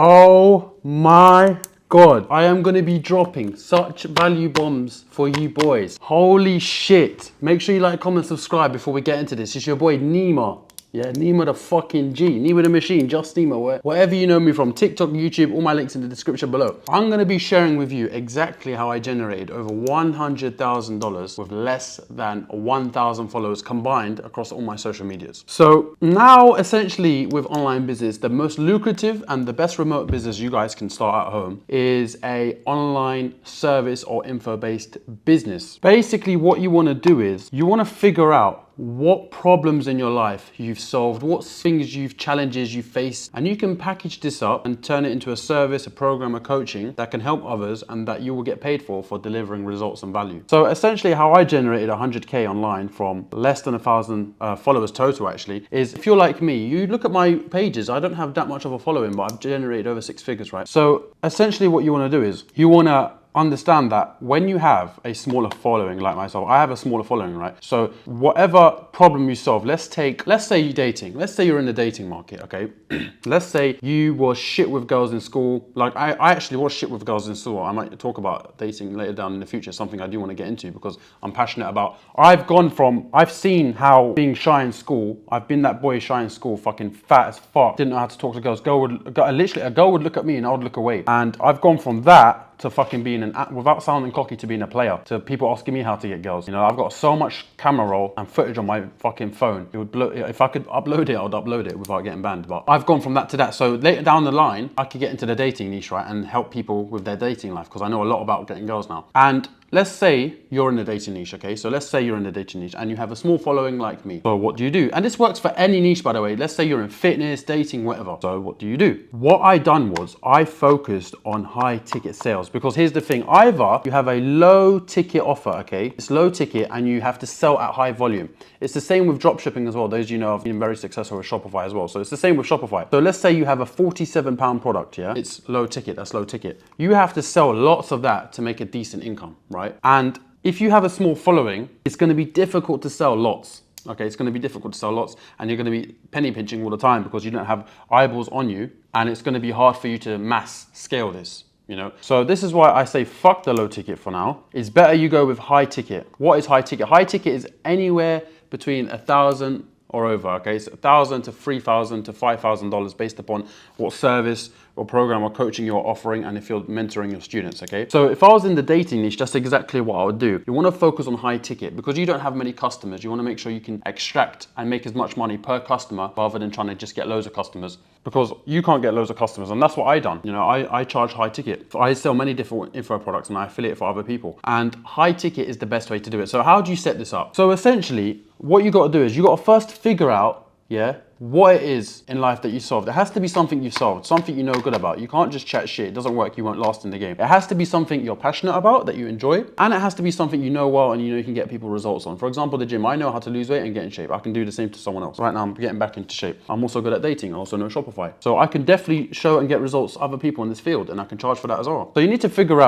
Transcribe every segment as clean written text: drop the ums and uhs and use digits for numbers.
Oh my God, I am going to be dropping such value bombs for you boys. Holy shit. Make sure you like, comment, subscribe before we get into this. It's your boy Nima. Yeah, Nima the fucking G. Nima the machine, just Nima. Whatever you know me from, TikTok, YouTube, all my links in the description below. I'm going to be sharing with you exactly how I generated over $100,000 with less than 1,000 followers combined across all my social medias. So now essentially with online business, the most lucrative and the best remote business you guys can start at home is a online service or info-based business. Basically what you want to do is you want to figure out what problems in your life you've solved, what things challenges you've faced, and you can package this up and turn it into a service, a program, a coaching that can help others and that you will get paid for delivering results and value. So essentially how I generated 100K online from less than 1,000 followers total actually is, if you're like me, you look at my pages, I don't have that much of a following, but I've generated over 6 figures, right? So essentially what you want to do is you want to understand that when you have a smaller following like myself, I have a smaller following, right? So whatever problem you solve, let's say you're dating. Let's say you're in the dating market, okay? Let's say you were shit with girls in school. Like I actually was shit with girls in school. I might talk about dating later down in the future, something I do want to get into because I'm passionate about. I've seen how being shy in school, I've been that boy shy in school, fucking fat as fuck, didn't know how to talk to girls. Literally a girl would look at me and I would look away. And I've gone from that to fucking being without sounding cocky, to being a player, to people asking me how to get girls. You know, I've got so much camera roll and footage on my fucking phone. It would blow. If I could upload it, I would upload it without getting banned. But I've gone from that to that. So later down the line, I could get into the dating niche, right, and help people with their dating life because I know a lot about getting girls now. And let's say you're in the dating niche, okay? So let's say you're in the dating niche and you have a small following like me. So what do you do? And this works for any niche, by the way. Let's say you're in fitness, dating, whatever. So what do you do? What I done was I focused on high ticket sales because here's the thing. Either you have a low ticket offer, okay? It's low ticket and you have to sell at high volume. It's the same with drop shipping as well. Those you know have been very successful with Shopify as well. So it's the same with Shopify. So let's say you have a £47 product, yeah? It's low ticket, that's low ticket. You have to sell lots of that to make a decent income, right? And if you have a small following, it's going to be difficult to sell lots. Okay, it's going to be difficult to sell lots and you're going to be penny pinching all the time because you don't have eyeballs on you and it's going to be hard for you to mass scale this. You know, so this is why I say fuck the low ticket for now. It's better you go with high ticket. What is high ticket? High ticket is anywhere between 1,000 or over, okay? So 1,000 to 3,000 to $5,000 based upon what service or program or coaching you're offering and if you're mentoring your students, okay? So if I was in the dating niche, that's exactly what I would do. You want to focus on high ticket because you don't have many customers. You want to make sure you can extract and make as much money per customer rather than trying to just get loads of customers because you can't get loads of customers and that's what I done. You know, I charge high ticket. I sell many different info products and I affiliate for other people and high ticket is the best way to do it. So how do you set this up? So essentially what you got to do is you got to first figure out, yeah, what it is in life that you solved. There has to be something you solved, something you know good about. You can't just chat shit. It doesn't work. You won't last in the game. It has to be something you're passionate about, that you enjoy, and it has to be something you know well and you know you can get people results on. For example, the gym. I know how to lose weight and get in shape. I can do the same to someone else. Right now, I'm getting back into shape. I'm also good at dating. I also know Shopify. So I can definitely show and get results to other people in this field, and I can charge for that as well. So you need to figure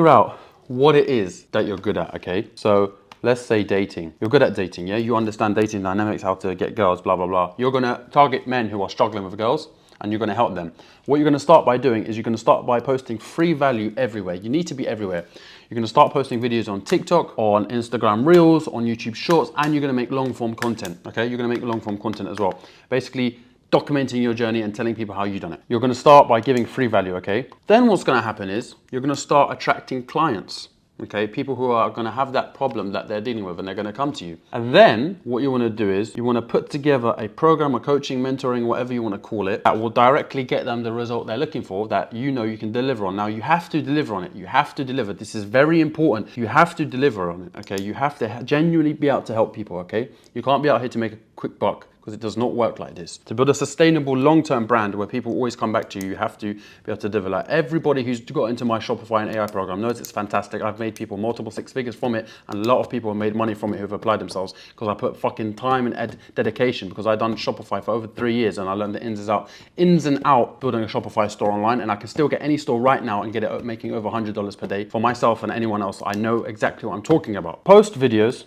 out. What it is that you're good at, okay? So let's say dating. You're good at dating, yeah? You understand dating dynamics, how to get girls, blah, blah, blah. You're gonna target men who are struggling with girls and you're gonna help them. What you're gonna start by doing is you're gonna start by posting free value everywhere. You need to be everywhere. You're gonna start posting videos on TikTok, on Instagram Reels, on YouTube Shorts, and you're gonna make long form content, okay? You're gonna make long form content as well. Basically, documenting your journey and telling people how you've done it. You're gonna start by giving free value, okay? Then what's gonna happen is you're gonna start attracting clients. Okay, people who are going to have that problem that they're dealing with and they're going to come to you. And then what you want to do is you want to put together a program or coaching, mentoring, whatever you want to call it, that will directly get them the result they're looking for that you know you can deliver on. Now you have to deliver on it. You have to deliver. This is very important. You have to deliver on it. Okay, you have to genuinely be out to help people. Okay, you can't be out here to make a quick buck, because it does not work like this. To build a sustainable long-term brand where people always come back to you, you have to be able to deliver. Like everybody who's got into my Shopify and AI program knows it's fantastic. I've made people multiple 6 figures from it, and a lot of people have made money from it who've applied themselves because I put fucking time and dedication, because I've done Shopify for over 3 years and I learned the ins and out building a Shopify store online, and I can still get any store right now and get it making over $100 per day for myself and anyone else. I know exactly what I'm talking about. Post videos.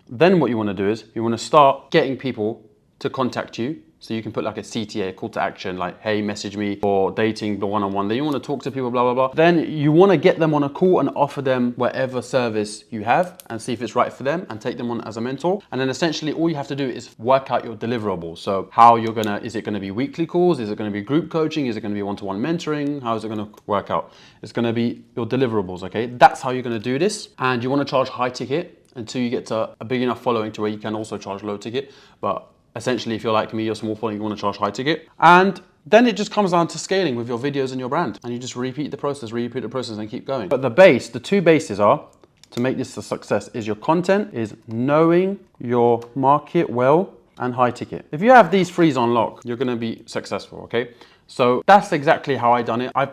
Then what you want to do is you want to start getting people to contact you So you can put like a CTA, call to action, like, hey, message me for dating, the one-on-one. Then you want to talk to people, blah, blah, blah. Then you want to get them on a call and offer them whatever service you have and see if it's right for them and take them on as a mentor. And then essentially all you have to do is work out your deliverables. So how you're gonna, is it gonna be weekly calls? Is it gonna be group coaching? Is it gonna be one-to-one mentoring? How is it gonna work out? It's gonna be your deliverables, okay? That's how you're gonna do this. And you want to charge high ticket until you get to a big enough following to where you can also charge low ticket. But essentially, if you're like me, you're small following, you want to charge high ticket. And then it just comes down to scaling with your videos and your brand. And you just repeat the process and keep going. But the two bases are, to make this a success, is your content, is knowing your market well, and high ticket. If you have these threes on lock, you're gonna be successful, okay? So that's exactly how I done it. I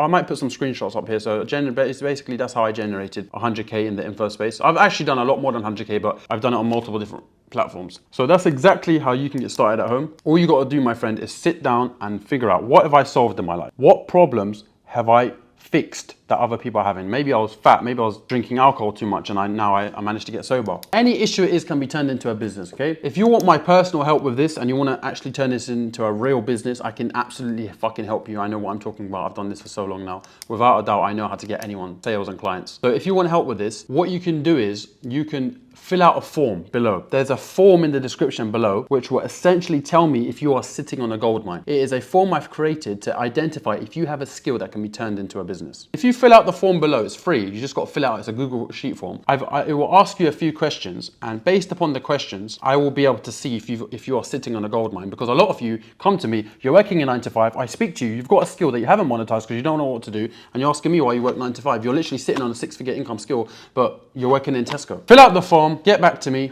might put some screenshots up here. So basically that's how I generated 100K in the info space. I've actually done a lot more than 100K, but I've done it on multiple different platforms. So that's exactly how you can get started at home. All you got to do, my friend, is sit down and figure out, what have I solved in my life? What problems have I fixed that other people are having? Maybe I was fat, maybe I was drinking alcohol too much and now I managed to get sober. Any issue it is can be turned into a business, okay? If you want my personal help with this and you want to actually turn this into a real business, I can absolutely fucking help you. I know what I'm talking about. I've done this for so long now. Without a doubt, I know how to get anyone sales and clients. So if you want help with this, what you can do is you can fill out a form below. There's a form in the description below, which will essentially tell me if you are sitting on a gold mine. It is a form I've created to identify if you have a skill that can be turned into a business. If you fill out the form below, it's free. You just got to fill out, it's a Google Sheet form. It will ask you a few questions, and based upon the questions, I will be able to see if you are sitting on a gold mine, because a lot of you come to me, you're working a 9 to 5, I speak to you, you've got a skill that you haven't monetized because you don't know what to do, and you're asking me why you work 9 to 5. You're literally sitting on a 6-figure income skill, but you're working in Tesco. Fill out the form, get back to me,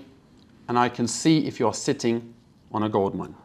and I can see if you're sitting on a gold mine.